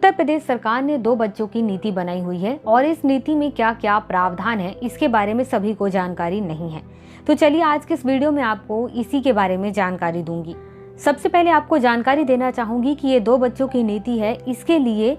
उत्तर प्रदेश सरकार ने 2 बच्चों की नीति बनाई हुई है और इस नीति में क्या क्या प्रावधान है इसके बारे में सभी को जानकारी नहीं है। तो चलिए आज के इस वीडियो में आपको इसी के बारे में जानकारी दूंगी। सबसे पहले आपको जानकारी देना चाहूंगी कि ये 2 बच्चों की नीति है, इसके लिए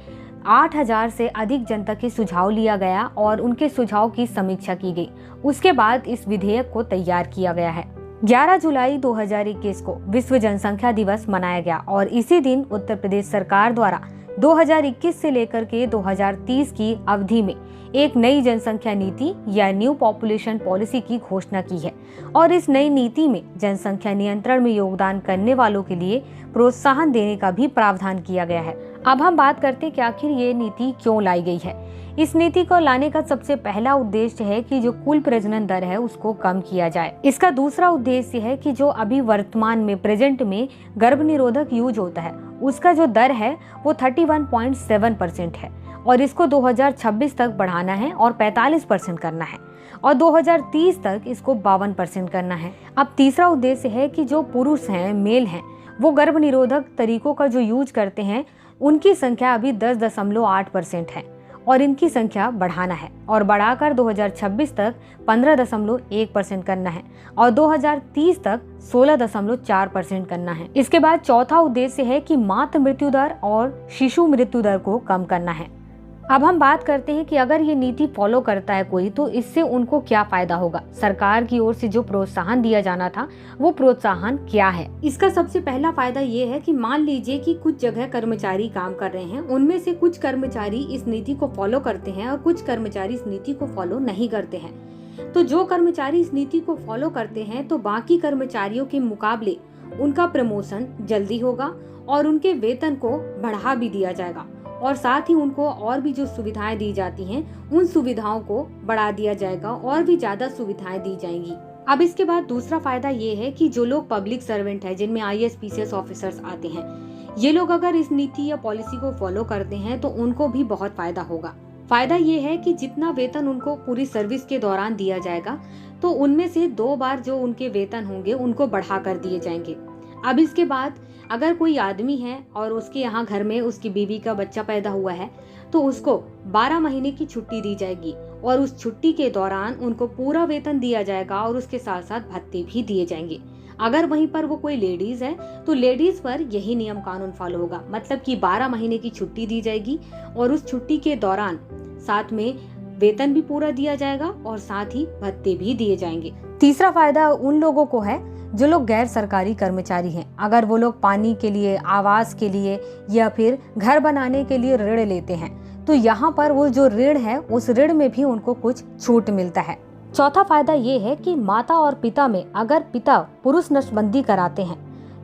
8000 से अधिक जनता के सुझाव लिया गया और उनके सुझाव की समीक्षा की गई। उसके बाद इस विधेयक को तैयार किया गया है। 11 जुलाई 2021 को विश्व जनसंख्या दिवस मनाया गया और इसी दिन उत्तर प्रदेश सरकार द्वारा 2021 से लेकर के 2030 की अवधि में एक नई जनसंख्या नीति या न्यू पॉपुलेशन पॉलिसी की घोषणा की है और इस नई नीति में जनसंख्या नियंत्रण में योगदान करने वालों के लिए प्रोत्साहन देने का भी प्रावधान किया गया है। अब हम बात करते हैं कि आखिर ये नीति क्यों लाई गई है। इस नीति को लाने का सबसे पहला उद्देश्य है कि जो कुल प्रजनन दर है उसको कम किया जाए। इसका दूसरा उद्देश्य है कि जो अभी वर्तमान में प्रेजेंट में गर्भ निरोधक यूज होता है उसका जो दर है वो 31.7% है और इसको 2026 तक बढ़ाना है और 45% करना है और 2030 तक इसको 52% करना है। अब तीसरा उद्देश्य है कि जो पुरुष हैं, मेल हैं, वो गर्भ निरोधक तरीकों का जो यूज करते हैं उनकी संख्या अभी 10.8% है और इनकी संख्या बढ़ाना है और बढ़ाकर 2026 तक 15.1% करना है और 2030 तक 16.4% करना है। इसके बाद चौथा उद्देश्य है कि मातृ मृत्यु दर और शिशु मृत्यु दर को कम करना है। अब हम बात करते हैं कि अगर ये नीति फॉलो करता है कोई तो इससे उनको क्या फायदा होगा। सरकार की ओर से जो प्रोत्साहन दिया जाना था वो प्रोत्साहन क्या है। इसका सबसे पहला फायदा ये है कि मान लीजिए कि कुछ जगह कर्मचारी काम कर रहे हैं, उनमें से कुछ कर्मचारी इस नीति को फॉलो करते हैं और कुछ कर्मचारी इस नीति को फॉलो नहीं करते हैं। तो जो कर्मचारी इस नीति को फॉलो करते हैं तो बाकी कर्मचारियों के मुकाबले उनका प्रमोशन जल्दी होगा और उनके वेतन को बढ़ा भी दिया जाएगा और साथ ही उनको और भी जो सुविधाएं दी जाती हैं उन सुविधाओं को बढ़ा दिया जाएगा और भी ज्यादा सुविधाएं दी जाएंगी। अब इसके बाद दूसरा फायदा ये है कि जो लोग पब्लिक सर्वेंट हैं, जिनमें IAS PCS ऑफिसर्स आते हैं, ये लोग अगर इस नीति या पॉलिसी को फॉलो करते हैं तो उनको भी बहुत फायदा होगा। फायदा ये है कि जितना वेतन उनको पूरी सर्विस के दौरान दिया जाएगा तो उनमें से 2 बार जो उनके वेतन होंगे उनको बढ़ा कर दिए जाएंगे। अब इसके बाद अगर कोई आदमी है और उसके यहाँ घर में उसकी बीवी का बच्चा पैदा हुआ है तो उसको 12 महीने की छुट्टी दी जाएगी और उस छुट्टी के दौरान उनको पूरा वेतन दिया जाएगा और उसके साथ साथ भत्ते भी दिए जाएंगे। अगर वहीं पर वो कोई लेडीज है तो लेडीज पर यही नियम कानून फॉलो होगा, मतलब कि 12 महीने की छुट्टी दी जाएगी और उस छुट्टी के दौरान साथ में वेतन भी पूरा दिया जाएगा और साथ ही भत्ते भी दिए जाएंगे। तीसरा फायदा उन लोगों को है जो लोग गैर सरकारी कर्मचारी हैं। अगर वो लोग पानी के लिए, आवास के लिए या फिर घर बनाने के लिए ऋण लेते हैं तो यहाँ पर वो जो ऋण है उस ऋण में भी उनको कुछ छूट मिलता है। चौथा फायदा ये है कि माता और पिता में अगर पिता पुरुष नसबंदी कराते हैं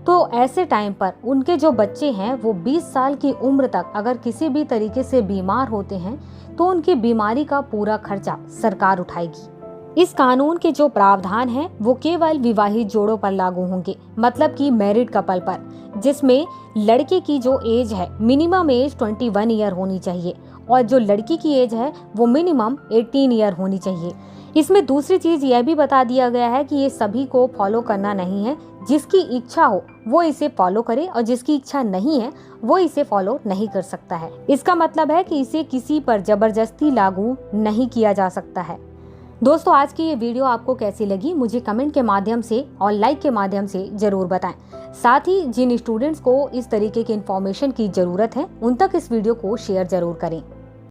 तो ऐसे टाइम पर उनके जो बच्चे हैं वो 20 साल की उम्र तक अगर किसी भी तरीके से बीमार होते हैं तो उनकी बीमारी का पूरा खर्चा सरकार उठाएगी। इस कानून के जो प्रावधान हैं वो केवल विवाहित जोड़ों पर लागू होंगे, मतलब कि मैरिड कपल पर, जिसमें लड़के की जो एज है मिनिमम एज 21 ईयर होनी चाहिए और जो लड़की की एज है वो मिनिमम 18 ईयर होनी चाहिए। इसमें दूसरी चीज यह भी बता दिया गया है कि ये सभी को फॉलो करना नहीं है, जिसकी इच्छा हो वो इसे फॉलो करे और जिसकी इच्छा नहीं है वो इसे फॉलो नहीं कर सकता है। इसका मतलब है कि इसे किसी पर जबरदस्ती लागू नहीं किया जा सकता है। दोस्तों, आज की ये वीडियो आपको कैसी लगी मुझे कमेंट के माध्यम से और लाइक के माध्यम से जरूर बताएं। साथ ही जिन स्टूडेंट्स को इस तरीके की इन्फॉर्मेशन की जरूरत है उन तक इस वीडियो को शेयर जरूर करें।